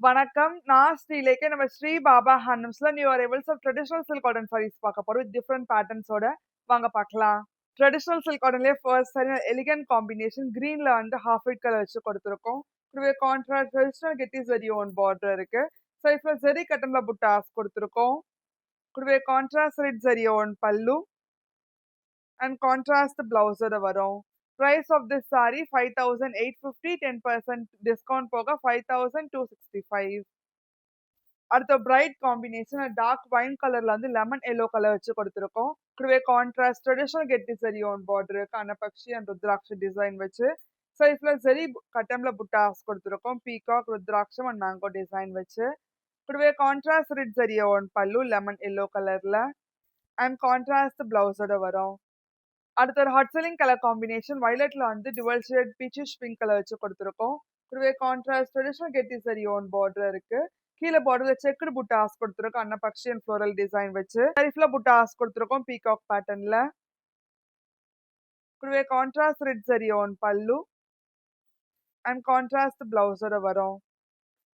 வணக்கம். நான் ஸ்ரீலேகா. நம்ம ஸ்ரீ பாபா ஹேண்ட்லூம்ஸ்ல new arrivals of traditional silk cotton saris பார்க்க போறோம். வித் டிஃபரெண்ட் பேட்டர்ன்ஸோட. வாங்க பார்க்கலாம். ட்ரெடிஷனல் சில்க் காட்டன்லயே ஃபர்ஸ்ட் சாரி எலிகன்ட் காம்பினேஷன் கிரீன்ல வந்து ஹாஃப் ஒயிட் கலர் வச்சு கொடுத்துருக்கோம். இதுவே கான்ட்ராஸ்ட் ட்ரெடிஷனல் கெட்டி ஜரி ஓன் பார்டர் இருக்கு. சைஸ்ல ஜரி கட்டன்ல புட்டாஸ் கொடுத்துருக்கோம். இதுவே contrast red zari own pallu and contrast பிளவுஸோட வரும். Price of this saree 5850, 10% discount போக 5265. அடுத்த பிரைட் காம்பினேஷன் டார்க் வைன் கலர்ல வந்து லெமன் எல்லோ கலர் வச்சு கொடுத்துருக்கோம். கூடவே கான்ட்ராஸ்ட் ட்ரெடிஷனல் கெட்டி சரி ஓன் பார்டர் கனபக்ஷி அண்ட் ருத்ராட்ச டிசைன் வச்சு சைஸ்ல சரி கட்டம்ல புட்டாஸ் கொடுத்துருக்கோம். Peacock rudraksha and mango design வச்சு கூடவே கான்ட்ராஸ்ட் ரெட் சரி ஓன் பல்லு லெமன் எல்லோ கலர்ல அண்ட் கான்ட்ராஸ்ட் பிளவுஸோட வரும். அடுத்த ஒரு ஹாட் செல்லிங் கலர் காம்பினேஷன் வயலட்ல வந்து dual shade peachish pink colour வச்சு கொடுத்துருக்கோம். கூடவே கான்ட்ராஸ்ட் ட்ரெடிஷனல் கெட்டி சரி ஓன் பார்டர் இருக்கு. கீழே பார்டர்ல செக்குடு புட்டாஸ் கொடுத்துருக்கோம். அன்னபக்ஷி அண்ட் ஃப்ளோரல் டிசைன் வச்சு சரிஃப்ல புட்டாஸ் கொடுத்துருக்கோம் பீகாக் பேட்டர்ன்ல. கூடவே கான்ட்ராஸ்ட் ரெட் சரி ஓன் பல்லு அண்ட் கான்ட்ராஸ்ட் பிளவுஸோட வரும்.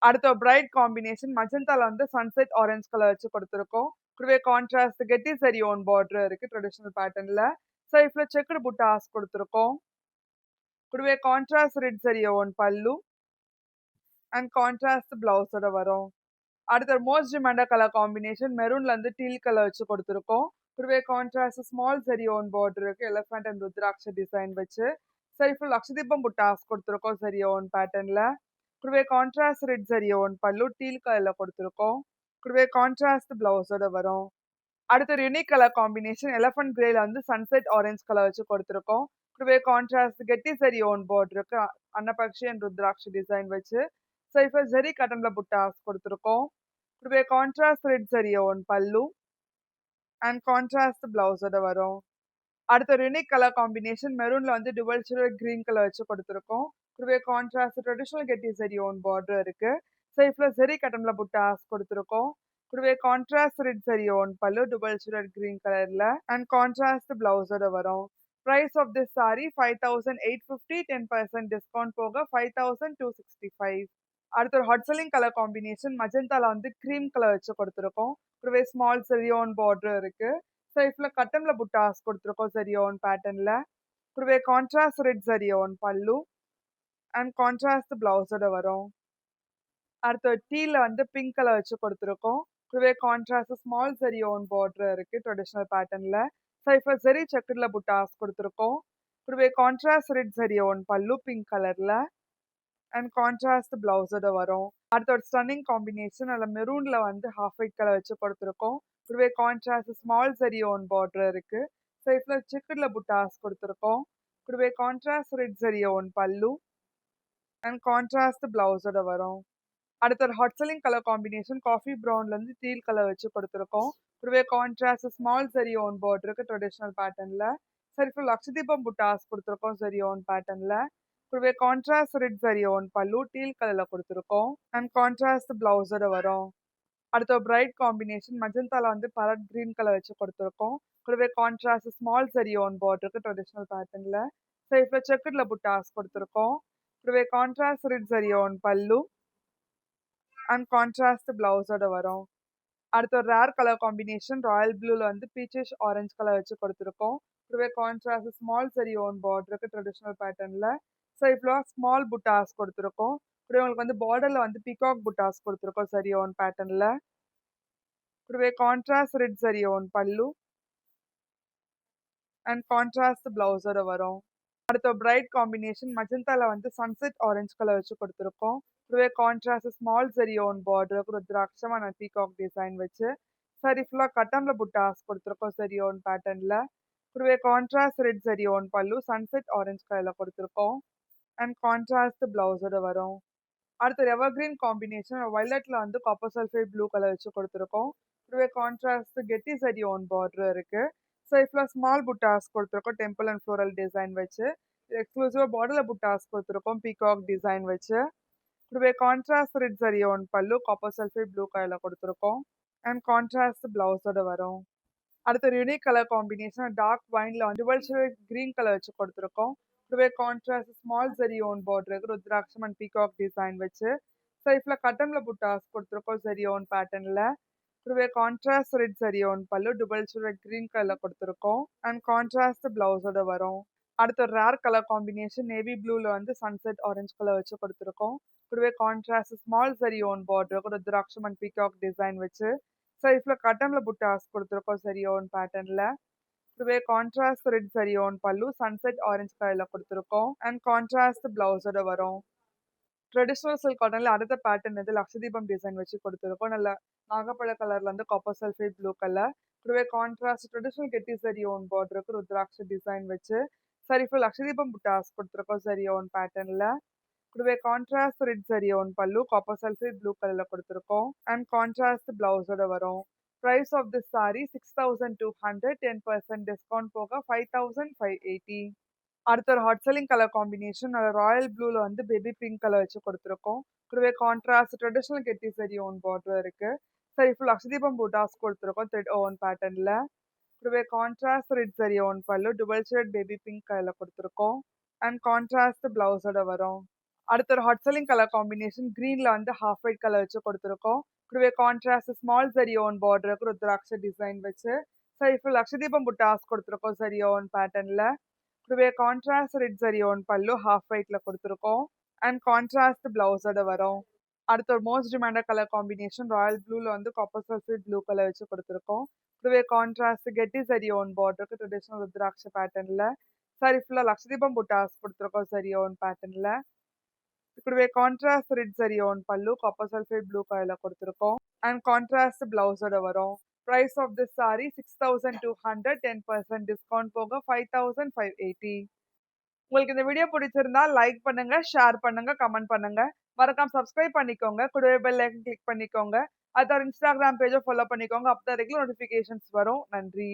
அடுத்த பிரைட் காம்பினேஷன் மஜந்தால வந்து சன்செட் ஆரஞ்சு கலர் வச்சு கொடுத்துருக்கோம். கூடவே கான்ட்ராஸ்ட் கெட்டி சரி ஓன் பார்டர் இருக்கு ட்ரெடிஷனல் பேட்டர்ன்ல. சைஃப்ல செக்குடு புட்டாஸ் கொடுத்துருக்கோம். கூடவே கான்ட்ராஸ்ட் ரெட் சரி ஓன் பல்லு அண்ட் கான்ட்ராஸ்ட் பிளவுஸோட வரும். அடுத்த மோஸ்ட் டிமாண்டட் கலர் காம்பினேஷன் மெரூன்ல இருந்து டீல் கலர் வச்சு கொடுத்துருக்கோம். கூடவே contrast small zari own border இருக்கு எலஃபண்ட் அண்ட் ருத்ராட்ச டிசைன் வச்சு சரி ஃபுல் லக்ஷதீபம் புட்டாஸ் கொடுத்துருக்கோம் சரி ஓன் பேட்டர்ன்ல. கூடவே கான்ட்ராஸ்ட் ரெட் சரி ஓன் பல்லு டீல் கலர்ல கொடுத்துருக்கோம். கூடவே கான்ட்ராஸ்ட் பிளவுஸோட வரும். அடுத்த ஒரு யூனிக் கலர் காம்பினேஷன் எலஃபண்ட் கிரேல வந்து சன்செட் ஆரஞ்சு கலர் வச்சு கொடுத்துருக்கோம். கூடவே கான்ட்ராஸ்ட் கெட்டி சரி ஓன் பார்டர் இருக்கு அன்னபக்ஷி அண்ட் ருத்ராட்ச டிசைன் வச்சு சைஃபர் ஜரி கட்டன்ல புட்டாஸ் கொடுத்துருக்கோம். கூடவே கான்ட்ராஸ்ட் ரெட் சரி ஓன் பல்லு அண்ட் கான்ட்ராஸ்ட் பிளவுஸோட வரும். அடுத்த ஒரு யூனிக் கலர் காம்பினேஷன் மெரூன்ல வந்து டுவல் ஷேட் கிரீன் கலர் வச்சு கொடுத்துருக்கோம். கூடவே கான்ட்ராஸ்ட் ட்ரெடிஷனல் கெட்டி சரி ஓன் பார்டர் இருக்கு. சைஃப்ல ஜரி கட்டன்ல புட்டாஸ் கொடுத்துருக்கோம். கூடவே கான்ட்ராஸ்ட் ரெட் சரி own pallu dual shade green கலர்ல அண்ட் கான்ட்ராஸ்ட் பிளவுஸோட வரும். Price of this saree 5850, 10% discount போக 5265. அடுத்த ஒரு ஹாட் செல்லிங் கலர் காம்பினேஷன் மஜந்தால வந்து கிரீம் கலர் வச்சு கொடுத்துருக்கோம். கூடவே ஸ்மால் சரியோன் பார்டர் இருக்கு. சைஸ்ல கட்டம்ல புட்டாஸ் கொடுத்துருக்கோம் சரியோன் பேட்டர்ன்ல. கூடவே கான்ட்ராஸ்ட் ரெட் சரியோன் பல்லு அண்ட் கான்ட்ராஸ்ட் பிளவுஸோட வரும். அடுத்த டீல வந்து பிங்க் கலர் வச்சு கொடுத்துருக்கோம். கூடவே கான்ட்ராஸ்ட் ஸ்மால் சரியோன் பார்டர் இருக்கு ட்ரெடிஷனல் பேட்டர்ன்ல. சைஃபர் சரி செக்குடுல புட்டாஸ் கொடுத்துருக்கோம். கூடவே கான்ட்ராஸ்ட் ரெட் சரியோன் பல்லு பிங்க் கலர்ல அண்ட் கான்ட்ராஸ்ட் பிளவுஸோட வரும். அடுத்த ஒரு ஸ்டன்னிங் காம்பினேஷன் அதில் மெரூன்ல வந்து ஹாஃப் ஒயிட் கலர் வச்சு கொடுத்துருக்கோம். கூடவே contrast small zari own border இருக்கு. சைஸ்ல செக்குடுல புட்டாஸ் கொடுத்துருக்கோம். கூடவே கான்ட்ராஸ்ட் ரெட் சரி ஓன் பல்லு அண்ட் கான்ட்ராஸ்ட் பிளவுஸோட வரும். அடுத்த ஒரு hot selling colour combination coffee ப்ரௌன்ல இருந்து டீல் கலர் வச்சு கொடுத்துருக்கோம். கூடவே கான்ட்ராஸ்ட் ஸ்மால் சரி ஓன் பார்டருக்கு ட்ரெடிஷனல் பேட்டர்ன்ல. சரி ஃபுல் லக்ஷதீபம் புட்டாஸ் கொடுத்துருக்கோம் சரி ஓன் பேட்டர்ன்ல. கூடவே கான்ட்ராஸ்ட் ரெட் சரி ஓன் பல்லு டீல் கலர்ல கொடுத்துருக்கோம் அண்ட் கான்ட்ராஸ்ட் பிளவுஸோட வரும். அடுத்த பிரைட் காம்பினேஷன் மஜந்தால வந்து பரட் கிரீன் கலர் வச்சு கொடுத்துருக்கோம். கூடவே கான்ட்ராஸ்ட் ஸ்மால் சரி ஓன் பார்டருக்கு ட்ரெடிஷனல் பேட்டர்ன்ல. சைஸ்ல செக்குடுல புட்டாஸ் கொடுத்துருக்கோம். கூடவே கான்ட்ராஸ்ட் ரெட் சரி ஓன் பல்லு அண்ட் கான்ட்ராஸ்ட் பிளவுஸோட வரும். அடுத்த ஒரு ரேர் கலர் காம்பினேஷன் ராயல் ப்ளூல வந்து பீச்சிஷ் ஆரஞ்சு கலர் வச்சு கொடுத்துருக்கோம். கூடவே கான்ட்ராஸ்ட் ஸ்மால் சரி ஓன் பார்டருக்கு ட்ரெடிஷனல் பேட்டர்ன்ல. ஸோ இப்போ ஸ்மால் புட்டாஸ் கொடுத்துருக்கோம். கூடவே உங்களுக்கு வந்து பார்டர்ல வந்து பிகாக் புட்டாஸ் கொடுத்துருக்கோம் சரி ஓன் பேட்டர்ன்ல. கூடவே கான்ட்ராஸ்ட் ரெட் சரி ஓன் பல்லு அண்ட் கான்ட்ராஸ்ட் பிளவுஸோட வரும். அடுத்த பிரைட் காம்பினேஷன் மஜந்தால வந்து சன்செட் ஆரஞ்சு கலர் வச்சு கொடுத்துருக்கோம். கூடவே contrast small zari own border rudraksha and peacock design வச்சு சரி ஃபுல்லா கட்டம்ல புட்டாஸ் கொடுத்துருக்கோம் சரி ஓன் பேட்டர்ன்ல. கூடவே கான்ட்ராஸ்ட் ரெட் சரி ஓன் பல்லு சன்செட் ஆரஞ்சு கலர்ல கொடுத்துருக்கோம் அண்ட் கான்ட்ராஸ்ட் பிளவுஸோட வரும். அடுத்து எவர் கிரீன் காம்பினேஷன் வயலட்ல வந்து காப்பர் சல்ஃபேட் ப்ளூ கலர் வச்சு கொடுத்துருக்கோம். கூடவே கான்ட்ராஸ்ட் கெட்டி சரி ஓன் பார்டர் இருக்கு. ஸோ இப்போ ஸ்மால் புட்டாஸ் கொடுத்துருக்கோம் டெம்பிள் அண்ட் ஃப்ளோரல் டிசைன் வச்சு. எக்ஸ்க்ளூசிவா பார்டர்ல புட்டாஸ் கொடுத்துருக்கோம் பீகாக் டிசைன் வச்சு. கூடவே கான்ட்ராஸ்ட் ரெட் சரி ஓன் பல்லு காப்பர் சல்ஃபேட் ப்ளூ கலர்ல கொடுத்துருக்கோம் அண்ட் கான்ட்ராஸ்ட் பிளவுஸோட வரும். அடுத்த ஒரு யூனிக் கலர் காம்பினேஷன் டார்க் வைன்ல வந்து டுவல் ஷேட் கிரீன் கலர் வச்சு கொடுத்துருக்கோம். கூடவே contrast small zari own border rudraksha and peacock design வச்சு சைட்ல கட்டன்ல புட்டாஸ் குடுத்துருக்கோம் ஜரி ஓன் பேட்டர்ன்ல. கூடவே கான்ட்ராஸ்ட் ரெட் ஜரி ஓன் பல்லு, டபுள் ஷேடட் கிரீன் கலர்ல குடுத்துருக்கோம். அண்ட் கான்ட்ராஸ்ட் பிளவுஸோட வரும். அடுத்து ஒரு ரேர் கலர் காம்பினேஷன் நேவி ப்ளூல வந்து சன்செட் ஆரஞ்சு கலர் வச்சு குடுத்துருக்கோம். கூடவே contrast small zari own border கூட ருத்ராட்சம் அண்ட் பீகாக் டிசைன் வச்சு சைட்ல கட்டன்ல புட்டாஸ் குடுத்துருக்கோம் ஜரி ஓன் பேட்டர்ன்ல. கூடவே கான்ட்ராஸ்ட் ரெட் ஜரி ஓன் பல்லு, சன்செட் ஆரஞ்சு கலர்ல குடுத்துருக்கோம். அண்ட் கான்ட்ராஸ்ட் பிளவுஸோட வரும். ட்ரெடிஷனல் சில்க் காட்டன்ல அடுத்த பேட்டர்ன் வந்து லக்ஷதீபம் டிசைன் வச்சு கொடுத்துருக்கோம். நல்ல நாகப்பழ கலர்ல இருந்து காப்பர் சல்ஃபேட் ப்ளூ கலர். கூடவே கான்ட்ராஸ்ட் ட்ரெடிஷனல் கெட்டி சரி ஓன் பார்டருக்கு ருத்ராட்ச டிசைன் வச்சு சரி ஃபுல் லக்ஷதீபம் புட்டாஸ் கொடுத்துருக்கோம் சரி ஓன் பேட்டர்ன்ல. கூடவே கான்ட்ராஸ்ட் ரெட் சரி ஓன் பல்லு, காப்பர் சல்ஃபேட் ப்ளூ கலர்ல கொடுத்துருக்கோம். அண்ட் கான்ட்ராஸ்ட் பிளவுஸோட வரும். Price of this sari 6200, 10% discount போக 5580. அடுத்து ஒரு hot selling colour combination royal ப்ளூல வந்து பேபி பிங்க் கலர் வச்சு கொடுத்துருக்கோம். கூடவே கான்ட்ராஸ்ட் ட்ரெடிஷனல் கெட்டி சரி ஓன் பார்டர் இருக்கு. சரி ஃபுல் அக்ஷதீபம் பூட்டாஸ் கொடுத்துருக்கோம் த்ரெட் ஓன் பேட்டர்ன்ல. கூடவே கான்ட்ராஸ்ட் ரெட் சரி own pallu, dual shade baby pink கலர்ல கொடுத்துருக்கோம். அண்ட் கான்ட்ராஸ்ட் பிளவுஸோட வரும். அடுத்து ஒரு ஹாட் செல்லிங் கலர் காம்பினேஷன் கிரீன்ல வந்து ஹாஃப் ஒயிட் கலர் வச்சு கொடுத்துருக்கோம். கூடவே கான்ட்ராஸ்ட் ஸ்மால் சரி ஓன் பார்டருக்கு ருத்ராட்ச டிசைன் வச்சு சரி ஃபுல் அக்ஷதீபம் புட்டாஸ் கொடுத்துருக்கோம் சரி ஓன் பேட்டர்ன்ல. கூடவே contrast red zari own pallu half ஒயிட்ல கொடுத்துருக்கோம். அண்ட் கான்ட்ராஸ்ட் பிளவுஸோட வரும். அடுத்து ஒரு most demanded colour combination royal ப்ளூல வந்து காப்பர் சல்ஃபேட் ப்ளூ கலர் வச்சு கொடுத்துருக்கோம். கூடவே கான்ட்ராஸ்ட் கெட்டி சரி ஓன் பார்டருக்கு ட்ரெடிஷனல் ருத்ராட்ச பேட்டர்ன்ல சாரி ஃபுல்லா லக்ஷதீபம் புட்டாஸ் கொடுத்துருக்கோம் சரி ஓன் பேட்டர்ன்ல. கூடவே கான்ட்ராஸ்ட் ரெட் சரி ஓன் பல்லு, காப்பர் சல்ஃபேட் ப்ளூ கலர்ல கொடுத்துருக்கோம். அண்ட் கான்ட்ராஸ்ட் பிளவுஸோட வரும். Price of this sari 6200, 10% discount போக 5580. உங்களுக்கு இந்த வீடியோ பிடிச்சிருந்தா லைக் பண்ணுங்க, ஷேர் பண்ணுங்க, கமெண்ட் பண்ணுங்க. மறக்காம சப்ஸ்கிரைப் பண்ணிக்கோங்க. கூடவே பெல் ஐக்கன் கிளிக் பண்ணிக்கோங்க. அடுத்து ஒரு இன்ஸ்டாகிராம் பேஜை ஃபாலோ பண்ணிக்கோங்க. அப்பதான் ரெகுலர் நோட்டிஃபிகேஷன்ஸ் வரும். நன்றி.